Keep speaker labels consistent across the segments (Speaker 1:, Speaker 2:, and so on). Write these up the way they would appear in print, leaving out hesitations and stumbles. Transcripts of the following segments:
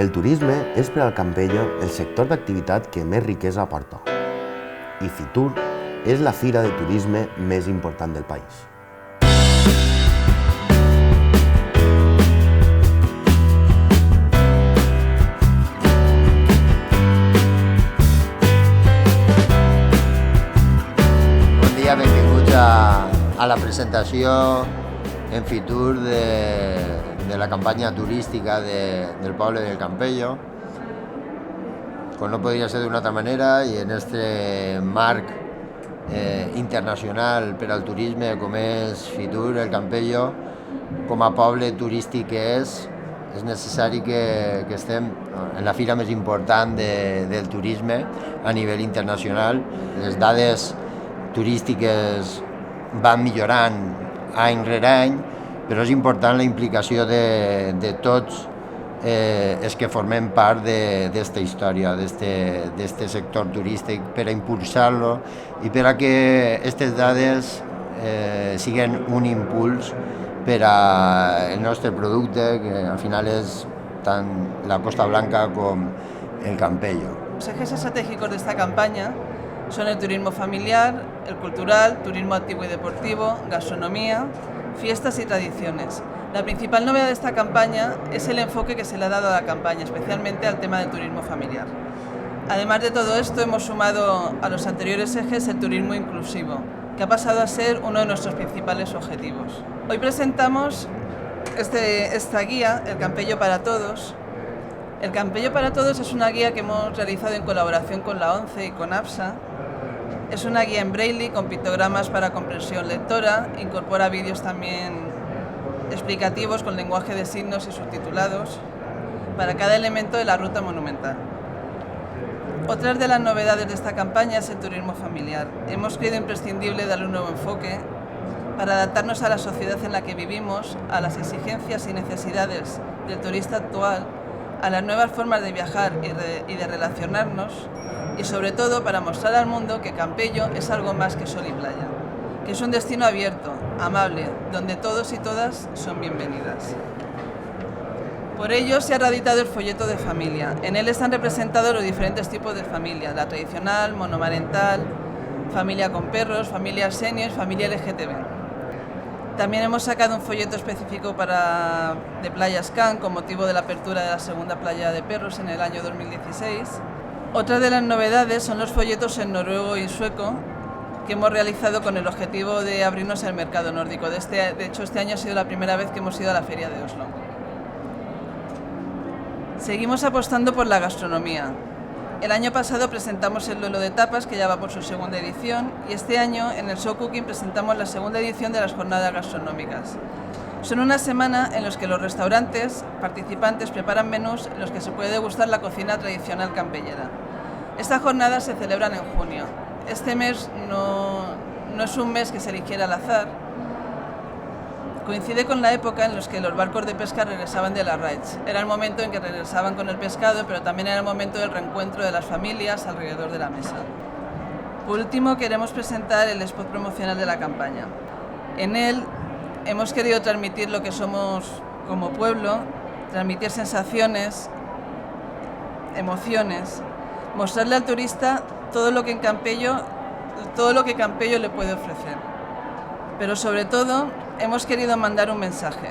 Speaker 1: El turisme és per al Campello el sector d'activitat que més riquesa aporta. I Fitur és la fira de turisme més important del país.
Speaker 2: Bon dia, benvinguts a la presentació en Fitur de la campanya turística del poble del Campello. Com no podria ser d'una altra manera, i en este marc internacional per al turisme com és Fitur, el Campello, com a poble turístic que és necessari que estem en la fira més important del turisme a nivell internacional. Les dades turístiques van millorant any rere any, però és important la implicació de tots els que formem part d'esta història, d'este sector turístic, per a impulsar-lo i per a que aquestes dades siguin un impuls per al nostre producte, que al final és tant la Costa Blanca com el Campello.
Speaker 3: Los ejes estratégicos de esta campaña son el turismo familiar, el cultural, turismo activo y deportivo, gastronomía, fiestas y tradiciones. La principal novedad de esta campaña es el enfoque que se le ha dado a la campaña, especialmente al tema del turismo familiar. Además de todo esto, hemos sumado a los anteriores ejes el turismo inclusivo, que ha pasado a ser uno de nuestros principales objetivos. Hoy presentamos esta guía, El Campello para Todos. El Campello para Todos es una guía que hemos realizado en colaboración con la ONCE y con APSA. Es una guía en braille con pictogramas para comprensión lectora, incorpora vídeos también explicativos con lenguaje de signos y subtitulados para cada elemento de la ruta monumental. Otra de las novedades de esta campaña es el turismo familiar. Hemos creído imprescindible darle un nuevo enfoque para adaptarnos a la sociedad en la que vivimos, a las exigencias y necesidades del turista actual, a las nuevas formas de viajar y de relacionarnos, y sobre todo para mostrar al mundo que Campello es algo más que sol y playa, que es un destino abierto, amable, donde todos y todas son bienvenidas. Por ello se ha reeditado el folleto de familia. En él están representados los diferentes tipos de familia, la tradicional, monomarental, familia con perros, familia senior, familia LGTB. También hemos sacado un folleto específico de Playas Can con motivo de la apertura de la segunda playa de perros en el año 2016. Otra de las novedades son los folletos en noruego y sueco que hemos realizado con el objetivo de abrirnos al mercado nórdico. De hecho, este año ha sido la primera vez que hemos ido a la feria de Oslo. Seguimos apostando por la gastronomía. El año pasado presentamos el duelo de tapas, que ya va por su segunda edición, y este año en el Show Cooking presentamos la segunda edición de las jornadas gastronómicas. Son una semana en las que los restaurantes participantes preparan menús en los que se puede degustar la cocina tradicional campellera. Estas jornadas se celebran en junio. Este mes no es un mes que se eligiera al azar. Coincide con la época en la que los barcos de pesca regresaban de las raids. Era el momento en que regresaban con el pescado, pero también era el momento del reencuentro de las familias alrededor de la mesa. Por último, queremos presentar el spot promocional de la campaña. En él hemos querido transmitir lo que somos como pueblo, transmitir sensaciones, emociones, mostrarle al turista todo lo que Campello le puede ofrecer. Pero sobre todo, hemos querido mandar un mensaje.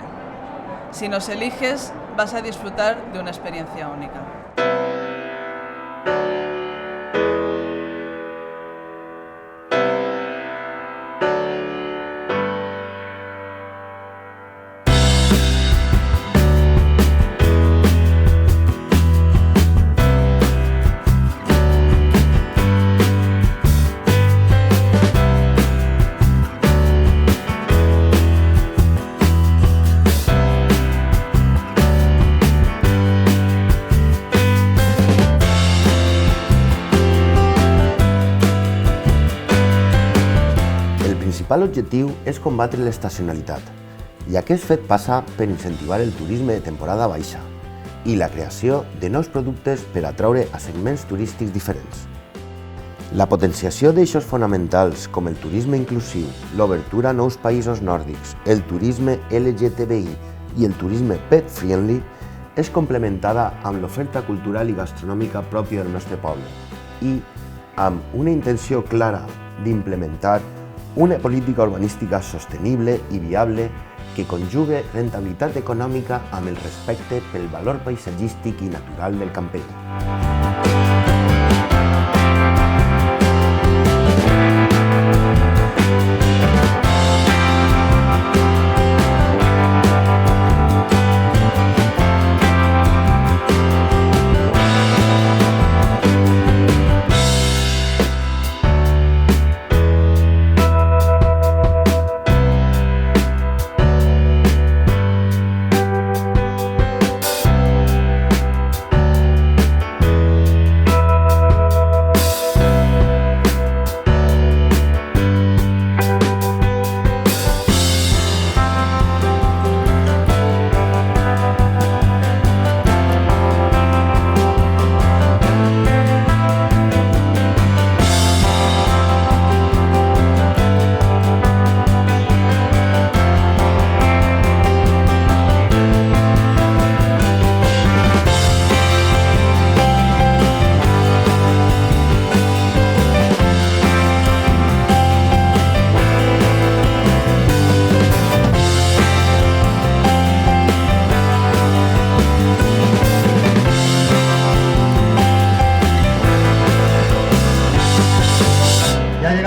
Speaker 3: Si nos eliges, vas a disfrutar de una experiencia única.
Speaker 1: El principal objectiu és combatre l'estacionalitat, i aquest fet passa per incentivar el turisme de temporada baixa i la creació de nous productes per atraure a segments turístics diferents. La potenciació d'eixos fonamentals com el turisme inclusiu, l'obertura a nous països nòrdics, el turisme LGTBI i el turisme pet-friendly és complementada amb l'oferta cultural i gastronòmica pròpia del nostre poble i amb una intenció clara d'implementar una política urbanística sostenible i viable que conjugue rentabilitat econòmica amb el respecte pel valor paisatgístic i natural del Campello.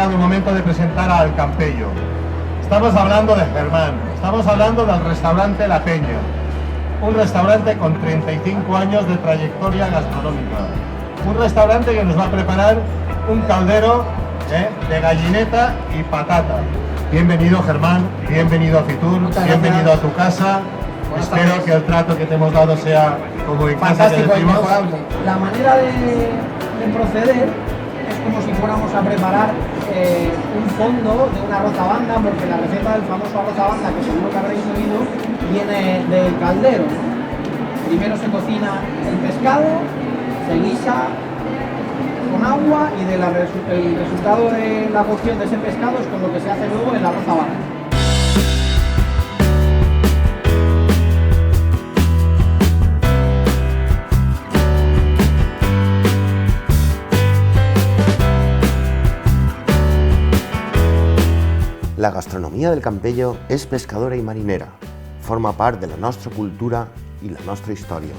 Speaker 4: El momento de presentar al Campello. Estamos hablando de Germán, estamos hablando del restaurante La Peña, un restaurante con 35 años de trayectoria gastronómica, un restaurante que nos va a preparar un caldero de gallineta y patata. Bienvenido Germán, bienvenido a Fitur, bienvenido a tu casa. Espero que el trato que te hemos dado sea como en casa que decimos.
Speaker 5: La manera de proceder es como si fuéramos a preparar un fondo de un arroz a banda, porque la receta del famoso arroz a banda, que seguro que habréis oído, viene del caldero. Primero se cocina el pescado, se guisa con agua y el resultado de la cocción de ese pescado es con lo que se hace luego el arroz a banda.
Speaker 1: La gastronomia del Campello és pescadora i marinera, forma part de la nostra cultura i la nostra història.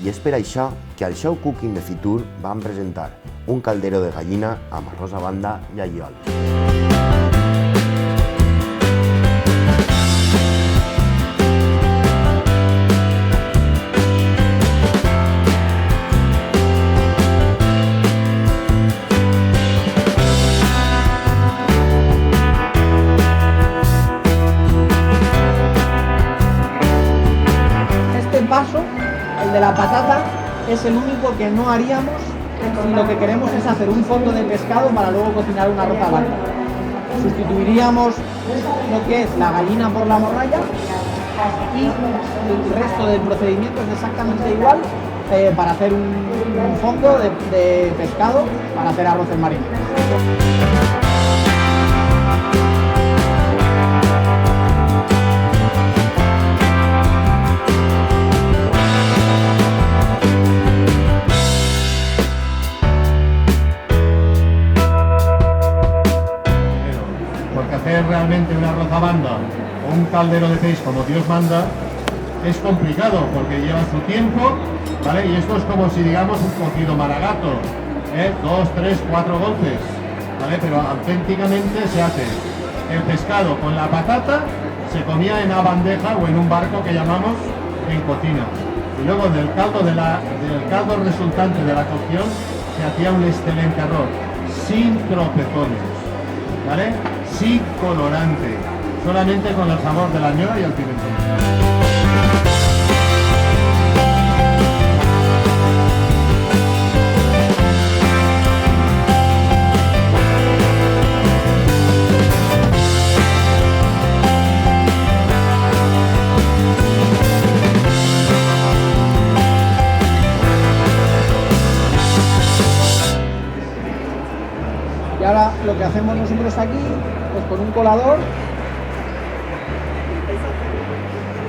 Speaker 1: I és per això que al Show Cooking de Fitur vam presentar un caldero de gallina amb arròs a banda i allioli.
Speaker 5: Paso, el de la patata, es el único que no haríamos si lo que queremos es hacer un fondo de pescado para luego cocinar una arroz a banda. Sustituiríamos lo que es la gallina por la morralla y el resto del procedimiento es exactamente igual para hacer un fondo de pescado para hacer arroz en marinero.
Speaker 4: Realmente una arroz a banda o un caldero de peix como Dios manda es complicado porque lleva su tiempo, ¿vale? Y esto es como si digamos un cocido maragato, 2, 3, 4 golpes, ¿vale? Pero auténticamente se hace el pescado con la patata, se comía en una bandeja o en un barco que llamamos en cocina. Y luego del caldo resultante de la cocción se hacía un excelente arroz, sin tropezones, ¿vale? Sin colorante, solamente con el sabor de la ñora y el pimentón.
Speaker 5: Y ahora lo que hacemos nosotros aquí, pues con un colador,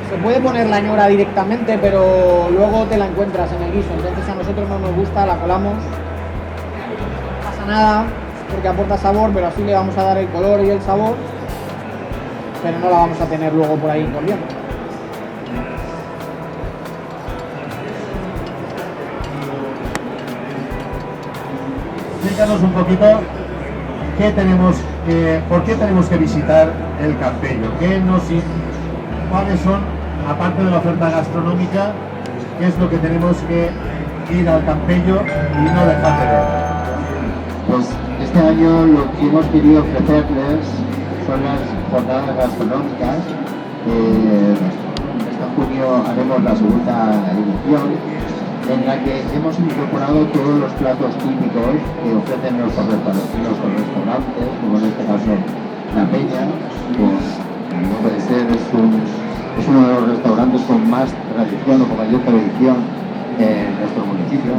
Speaker 5: Se puede poner la ñora directamente, pero luego te la encuentras en el guiso, entonces a nosotros no nos gusta, la colamos. No pasa nada, porque aporta sabor, pero así le vamos a dar el color y el sabor, pero no la vamos a tener luego por ahí corriendo.
Speaker 4: Explícanos un poquito por qué tenemos que visitar el Campello, cuáles son, aparte de la oferta gastronómica, qué es lo que tenemos que ir al Campello y no dejar de ver.
Speaker 6: Pues este año lo que hemos querido ofrecerles son las jornadas gastronómicas. Este junio haremos la segunda edición, en la que hemos incorporado todos los platos típicos que ofrecen los restaurantes, como en este caso La Peña, pues no puede ser, es uno de los restaurantes con más tradición o con mayor tradición en nuestro municipio.